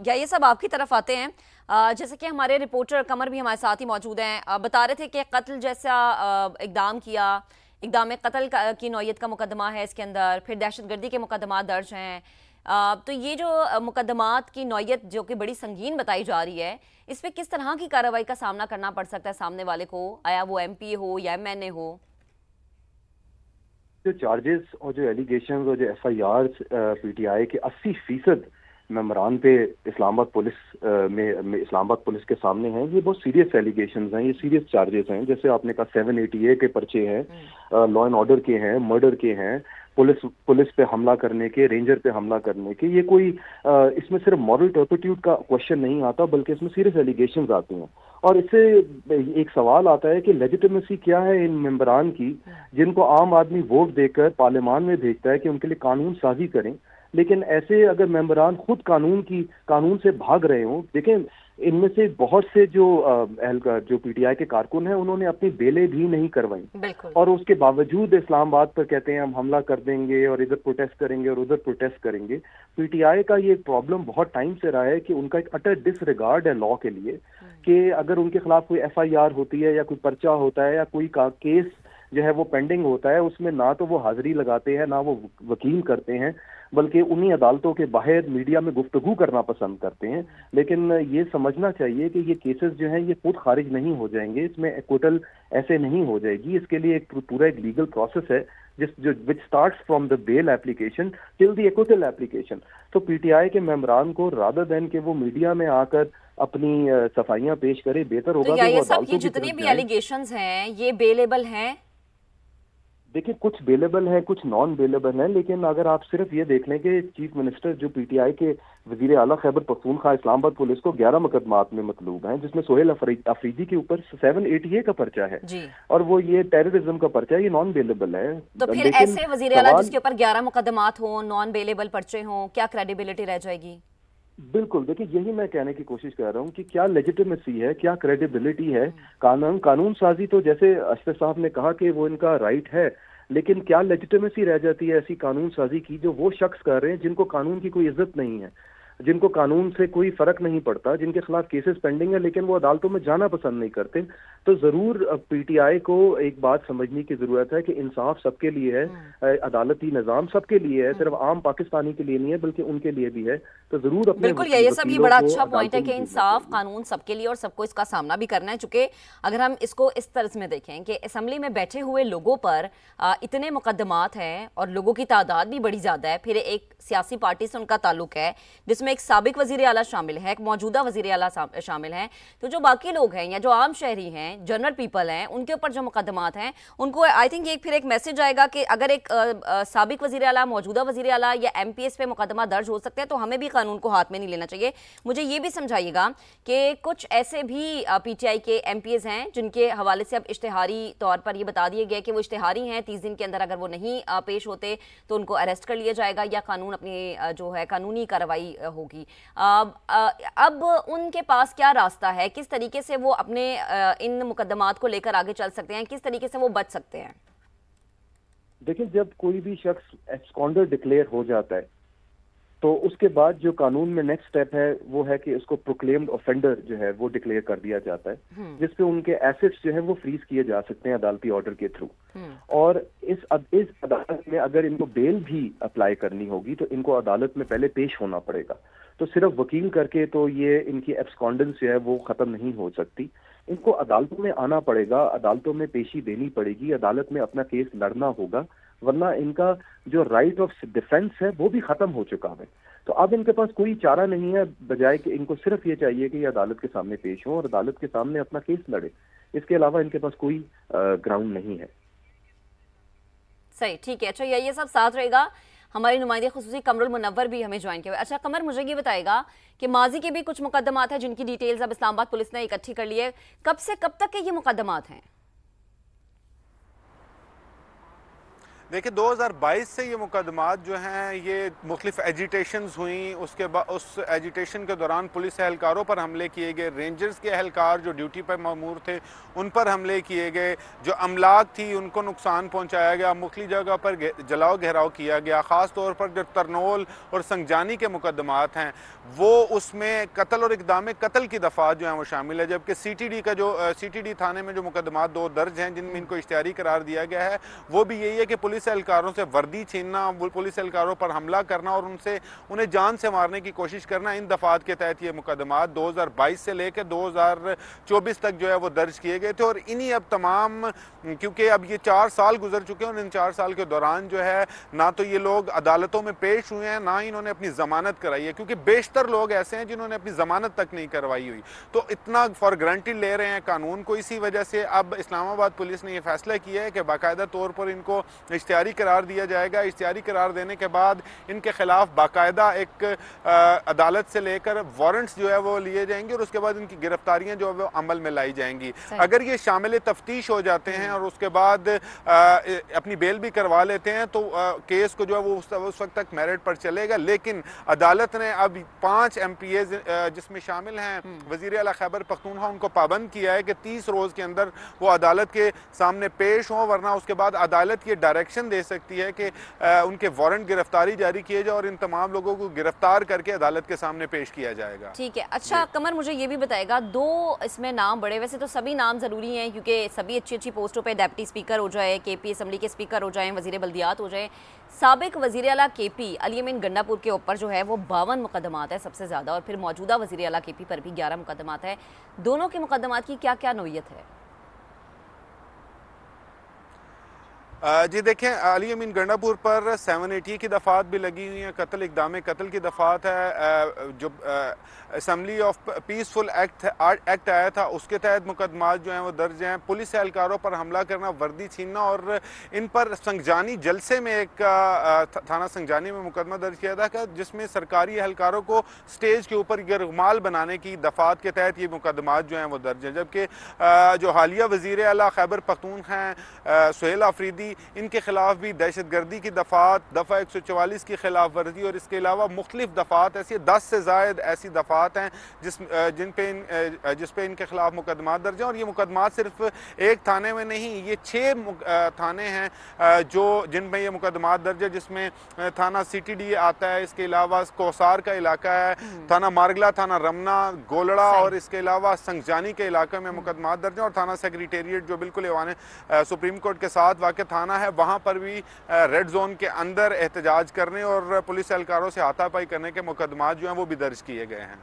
या ये सब आपकी तरफ आते हैं। जैसे कि हमारे रिपोर्टर कमर भी हमारे साथ ही मौजूद हैं, बता रहे थे कि कत्ल जैसा इकदाम किया, इकदाम कत्ल की नौयत का मुकदमा है इसके अंदर, फिर दहशतगर्दी के मुकदमा दर्ज हैं। तो ये जो मुकदमात की नौयत जो कि बड़ी संगीन बताई जा रही है, इस पर किस तरह की कार्रवाई का सामना करना पड़ सकता है सामने वाले को, आया वो MP हो या MNA हो? जो चार्जेस और जो एलिगेशन और जो FIR PTI के 80% मेंबरान पे इस्लामाबाद पुलिस के सामने हैं, ये बहुत सीरियस एलिगेशंस हैं, ये सीरियस चार्जेस हैं। जैसे आपने कहा 780A के पर्चे हैं, लॉ एंड ऑर्डर के हैं, मर्डर के हैं, पुलिस पे हमला करने के, रेंजर पे हमला करने के। ये कोई इसमें सिर्फ मॉरल टर्पिट्यूड का क्वेश्चन नहीं आता, बल्कि इसमें सीरियस एलिगेशंस आते हैं। और इससे एक सवाल आता है कि लेजिटिमेसी क्या है इन मेंबरान की, जिनको आम आदमी वोट देकर पार्लियामान में भेजता है कि उनके लिए कानून साजी करें, लेकिन ऐसे अगर मेंबरान खुद कानून से भाग रहे हों। देखें, इनमें से बहुत से जो PTI के कारकुन हैं, उन्होंने अपनी बेलें भी नहीं करवाई, और उसके बावजूद इस्लामाबाद पर कहते हैं हम हमला कर देंगे और इधर प्रोटेस्ट करेंगे और उधर प्रोटेस्ट करेंगे। PTI का ये प्रॉब्लम बहुत टाइम से रहा है कि उनका एक अटर डिसरिगार्ड है लॉ के लिए, कि अगर उनके खिलाफ कोई FIR होती है या कोई पर्चा होता है या कोई केस जो है वो पेंडिंग होता है, उसमें ना तो वो हाजिरी लगाते हैं, ना वो वकील करते हैं, बल्कि उन्हीं अदालतों के बाहर मीडिया में गुफ्तगू करना पसंद करते हैं। लेकिन ये समझना चाहिए कि ये केसेस जो हैं ये खुद खारिज नहीं हो जाएंगे, इसमें एक्विटल ऐसे नहीं हो जाएगी। इसके लिए एक पूरा एक लीगल प्रोसेस है which starts from the bail application till the acquittal application। तो PTI के मेंबरान को rather than कि वो मीडिया में आकर अपनी सफाइयां पेश करे, बेहतर होगा कि वो अदालतों की जितने भी एलिगेशंस हैं ये बेलेबल हैं। देखिए, कुछ बेलेबल है, कुछ नॉन बेलेबल है, लेकिन अगर आप सिर्फ ये देख लें कि चीफ मिनिस्टर जो PTI के वजीर आला खैबर पख्तूनख्वा इस्लामाबाद पुलिस को 11 मुकदमात में मतलूब हैं, जिसमें सोहेल अफरीदी के ऊपर 780A का पर्चा है और वो ये टेररिज्म का पर्चा है, ये नॉन बेलेबल है। तो फिर ऐसे वजीर आला जिसके ऊपर 11 मुकदमात हो, नॉन बेलेबल पर्चे हों, क्या क्रेडिबिलिटी रह जाएगी? बिल्कुल, देखिए यही मैं कहने की कोशिश कर रहा हूँ कि क्या लेजिटिमेसी है, क्या क्रेडिबिलिटी है। कानून साजी तो जैसे अशरफ साहब ने कहा कि वो इनका राइट है, लेकिन क्या लेजिटिमेसी रह जाती है ऐसी कानून साजी की जो वो शख्स कर रहे हैं जिनको कानून की कोई इज्जत नहीं है, जिनको कानून से कोई फर्क नहीं पड़ता, जिनके खिलाफ केसेस पेंडिंग है, लेकिन वो अदालतों में जाना पसंद नहीं करते। तो जरूर PTI को एक बात समझने की जरूरत है कि इंसाफ सबके लिए है, अदालती निजाम सबके लिए है, सिर्फ आम पाकिस्तानी के लिए नहीं है, बल्कि उनके लिए भी है। तो जरूर अपने बिल्कुल ये सब ये बड़ा अच्छा पॉइंट है कि इंसाफ कानून सबके लिए और सबको इसका सामना भी करना है। चूंकि अगर हम इसको इस तर्ज में देखें कि असेंबली में बैठे हुए लोगों पर इतने मुकदमात हैं और लोगों की तादाद भी बड़ी ज्यादा है, फिर एक सियासी पार्टी से उनका ताल्लुक है जिसमें एक साबिक वजीर आला शामिल है, एक मौजूदा वजीर आला शामिल हैं, तो जो बाकी लोग हैं या जो आम शहरी हैं, जनरल पीपल हैं, उनके ऊपर जो मुकदमात हैं, उनको आई थिंक एक फिर एक मैसेज आएगा कि अगर एक साबिक वजीर आला, मौजूदा वजीर आला या MPS पे मुकदमा दर्ज हो सकते हैं, तो हमें भी कानून को हाथ में नहीं लेना चाहिए। मुझे ये भी समझाइएगा कि कुछ ऐसे भी PTI के MPS हैं जिनके हवाले से अब इश्तिहारी तौर पर ये बता दिया गया कि वो इश्तिहारी हैं, 30 दिन के अंदर अगर वो नहीं पेश होते तो उनको अरेस्ट कर लिया जाएगा या कानून अपनी जो है कानूनी कार्रवाई होगी। अब उनके पास क्या रास्ता है, किस तरीके से वो अपने इन मुकदमात को लेकर आगे चल सकते हैं, किस तरीके से वो बच सकते हैं? देखिए, जब कोई भी शख्स एब्सकॉन्डर डिक्लेयर हो जाता है तो उसके बाद जो कानून में नेक्स्ट स्टेप है वो है कि उसको प्रोक्लेम्ड ऑफेंडर जो है वो डिक्लेयर कर दिया जाता है, जिसपे उनके एसेट्स जो है वो फ्रीज किए जा सकते हैं अदालती ऑर्डर के थ्रू। और इस अदालत में अगर इनको बेल भी अप्लाई करनी होगी तो इनको अदालत में पहले पेश होना पड़ेगा। तो सिर्फ वकील करके तो ये इनकी एब्सकॉन्डेंस जो है वो खत्म नहीं हो सकती, इनको अदालतों में आना पड़ेगा, अदालतों में पेशी देनी पड़ेगी, अदालत में अपना केस लड़ना होगा, वरना इनका जो राइट ऑफ डिफेंस है वो भी खत्म हो चुका है। तो अब इनके पास कोई चारा नहीं है, बजाय कि इनको सिर्फ ये चाहिए कि ये अदालत के सामने पेश हो और अदालत के सामने अपना केस लड़े। इसके अलावा इनके पास कोई ग्राउंड नहीं है। सही, ठीक है। अच्छा, ये सब साथ रहेगा। हमारी नुमाइंदे खुसूसी कमरुल मुनव्वर भी हमें ज्वाइन किया। अच्छा कमर, मुझे ये बताएगा कि माजी के भी कुछ मुकदमात हैं जिनकी डिटेल्स अब इस्लामाबाद पुलिस ने इकट्ठी कर ली है, कब से कब तक के ये मुकदमात हैं? देखिए 2022 से ये मुकदमात जो हैं ये मुख्तलिफ एजिटेशंस हुई, उसके बाद उस एजिटेशन के दौरान पुलिस एहलकारों पर हमले किए गए, रेंजर्स के एहलकार जो ड्यूटी पर मामूर थे उन पर हमले किए गए, जो अमलाक थी उनको नुकसान पहुंचाया गया, मुख्तलिफ जगह पर जलाओ घेराव किया गया। ख़ास तौर पर जो तरनोल और संगजानी के मुकदमात हैं वो उसमें कत्ल और इक़दाम कत्ल की दफ़ात जो हैं वो शामिल है, जबकि CTD का जो CTD थाने में जो मुकदमात 2 दर्ज हैं जिनमें इनको इश्तिहारी करार दिया गया है वो भी यही है कि पुलिस एहलकारों से वर्दी छीनना, पुलिस एहलकारों पर हमला करना और उन्हें जान से मारने की कोशिश करना, इन दफात के तहत ये मुकदमात 2022 से लेकर 2024 तक जो है वो दर्ज किए गए थे। और इन्हीं अब तमाम, क्योंकि अब ये 4 साल गुजर चुके हैं और इन 4 साल के दौरान जो है ना तो ये लोग अदालतों में पेश हुए हैं, ना ही इन्होंने अपनी जमानत कराई है, क्योंकि बेशतर लोग ऐसे हैं जिन्होंने अपनी जमानत तक नहीं करवाई हुई। तो इतना फॉर ग्रांटेड ले रहे हैं कानून को। इसी वजह से अब इस्लामाबाद पुलिस ने यह फैसला किया है कि बाकायदा तौर पर इनको इश्तिहारी करार दिया जाएगा। इश्तिहारी करार देने के बाद इनके खिलाफ बाकायदा एक अदालत से लेकर वारंट्स जो है वो लिए जाएंगे और उसके बाद इनकी गिरफ्तारियां जो है वो अमल में लाई जाएंगी। अगर ये शामिल तफ्तीश हो जाते हैं और उसके बाद अपनी बेल भी करवा लेते हैं तो केस को जो है वो उस वक्त तक मेरिट पर चलेगा। लेकिन अदालत ने अब 5 MPAs जिसमें शामिल हैं वजीर आला खैबर पख्तूनख्वा, उनको पाबंद किया है कि 30 रोज के अंदर वो अदालत के सामने पेश हों, वरना उसके बाद अदालत ये डायरेक्शन दे सकती है कि उनके वारंट गिरफ्तारी जारी किए जाए और इन तमाम लोगों को गिरफ्तार करके अदालत के सामने पेश किया जाएगा। ठीक है। अच्छा कमर, मुझे ये भी बताएगा, 2 इसमें नाम बड़े, वैसे तो सभी नाम ज़रूरी हैं क्योंकि सभी अच्छी पोस्टों पे डिप्टी स्पीकर हो जाए, KP असम्बली के स्पीकर हो जाए, वज़ीर बल्दियात हो जाए। साबिक वज़ीर आला KP अली अमीन गंडापुर के ऊपर जो है वो 52 मुकदमात है सबसे ज़्यादा, और फिर मौजूदा वज़ीर आला KP पर भी 11 मुकदमात है। दोनों के मुकदमात की क्या क्या नौयत है? जी देखें, अली अमीन गंडापुर पर 780 की दफ़ात भी लगी हुई हैं, कत्ल इक़दाम कत्ल की दफ़ात है। जो असम्बली ऑफ पीसफुल एक्ट आया था उसके तहत मुकदमात जो हैं वो दर्ज हैं। पुलिस एहलकारों पर हमला करना, वर्दी छीनना, और इन पर संगजानी जलसे में एक थाना संगजानी में मुकदमा दर्ज किया था जिसमें सरकारी एहलकारों को स्टेज के ऊपर यरगमाल बनाने की दफ़ात के तहत ये मुकदमात जो हैं वो दर्ज हैं। जबकि जो हालिया वज़ीर आला खैबर पख्तूनख्वा हैं सुहेल आफरीदी, इनके खिलाफ भी दहशत गर्दी की दफ़ात, दफ़ा 144 की खिलाफ वर्जी और इसके अलावा मुख्तलिफ दफ़ात ऐसी 10 से ज़ायद ऐसी दफ़ात हैं जिस पे इनके खिलाफ मुकदमात दर्ज हैं। और ये मुकदमात सिर्फ एक थाने में नहीं, ये 6 थाने हैं जिनमें ये मुकदमात दर्ज है, जिसमें थाना CTD आता है, इसके अलावा कोसार का इलाका है, थाना मारगला, थाना रमना, गोलड़ा और इसके अलावा संगजानी के इलाके में मुकदमात दर्ज हैं। और थाना सेक्रेटेरिएट जो बिल्कुल एवान सुप्रीम कोर्ट के साथ वाक़ थाना है, वहाँ पर भी रेड जोन के अंदर एहतजाज करने और पुलिस एहलकारों से हाथापाई करने के मुकदमात जो हैं वो भी दर्ज किए गए हैं।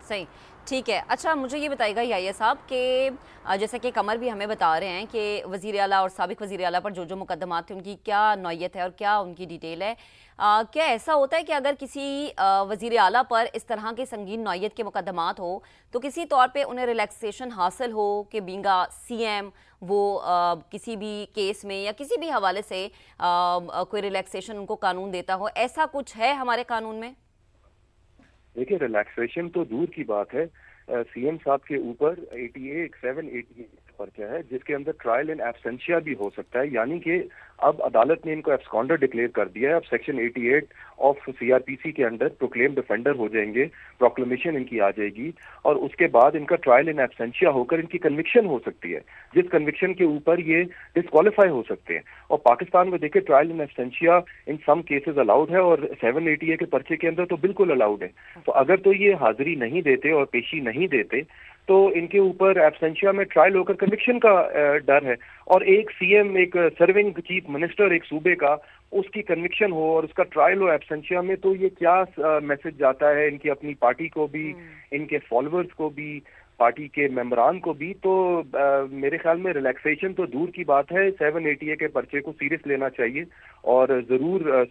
सही, ठीक है। अच्छा मुझे ये बताइएगा याहिया साहब कि जैसे कि कमर भी हमें बता रहे हैं कि वज़ीर आला और साबिक वज़ीर आला पर जो मुकदमात थे उनकी क्या नौयत है और क्या उनकी डिटेल है। क्या ऐसा होता है कि अगर किसी वज़ीर आला पर इस तरह के संगीन नौयत के मुकदमात हो तो किसी तौर पे उन्हें रिलैक्सेशन हासिल हो कि बींगा CM वो किसी भी केस में या किसी भी हवाले से कोई रिलैक्सेशन उनको कानून देता हो, ऐसा कुछ है हमारे कानून में? देखिए, रिलैक्सेशन तो दूर की बात है। CM साहब के ऊपर 788 पर्चा है जिसके अंदर ट्रायल इन एब्सेंशिया भी हो सकता है, यानी कि अब अदालत ने इनको एब्सकॉन्डर डिक्लेयर कर दिया है। अब सेक्शन 88 ऑफ CRPC के अंदर प्रोक्लेम डिफेंडर हो जाएंगे, प्रोक्लेमेशन इनकी आ जाएगी और उसके बाद इनका ट्रायल इन एब्सेंशिया होकर इनकी कन्विक्शन हो सकती है, जिस कन्विक्शन के ऊपर ये डिस्क्वालीफाई हो सकते हैं। और पाकिस्तान में देखिए trial in absentia in some cases allowed है और 780 के पर्चे के अंदर तो बिल्कुल अलाउड है। तो अगर तो ये हाजिरी नहीं देते और पेशी नहीं देते तो इनके ऊपर एब्सेंशिया में ट्रायल होकर कन्विक्शन का डर है। और एक CM, एक सर्विंग चीफ मिनिस्टर एक सूबे का, उसकी कन्विक्शन हो और उसका ट्रायल हो एब्सेंशिया में, तो ये क्या मैसेज जाता है इनकी अपनी पार्टी को भी, इनके फॉलोअर्स को भी, पार्टी के मेंबरान को भी। तो मेरे ख्याल में रिलैक्सेशन तो दूर की बात है, 780 के पर्चे को सीरियस लेना चाहिए और ज़रूर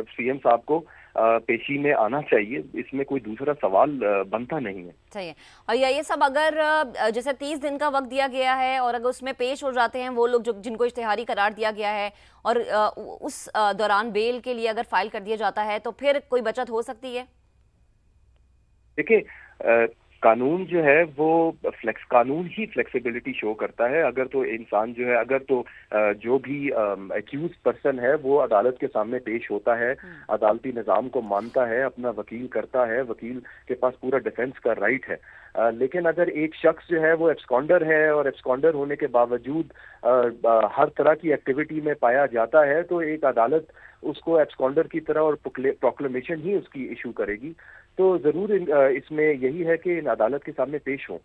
CM साहब को पेशी में आना चाहिए, इसमें कोई दूसरा सवाल बनता नहीं है। सही है। और ये सब अगर जैसे 30 दिन का वक्त दिया गया है और अगर उसमें पेश हो जाते हैं वो लोग जिनको इश्तिहारी करार दिया गया है और उस दौरान बेल के लिए अगर फाइल कर दिया जाता है तो फिर कोई बचत हो सकती है? देखिए قانون جو ہے وہ قانون ہی فلیکسیبلٹی شو کرتا ہے. اگر تو انسان جو ہے اگر تو جو بھی ایکیوز پرسن ہے وہ عدالت کے سامنے پیش ہوتا ہے, عدالتی نظام کو مانتا ہے, اپنا وکیل کرتا ہے, وکیل کے پاس پورا ڈیفینس کا رائٹ ہے, لیکن اگر ایک شخص جو ہے وہ ایبسکانڈر ہے اور ایبسکانڈر ہونے کے باوجود ہر طرح کی ایکٹیویٹی میں پایا جاتا ہے تو ایک عدالت اس کو ایبسکانڈر کی طرح اور پروکلیمیشن ہی اس کی ایشو کرے گی. تو ضرور اس میں یہی ہے کہ ان عدالت کے سامنے پیش ہوں.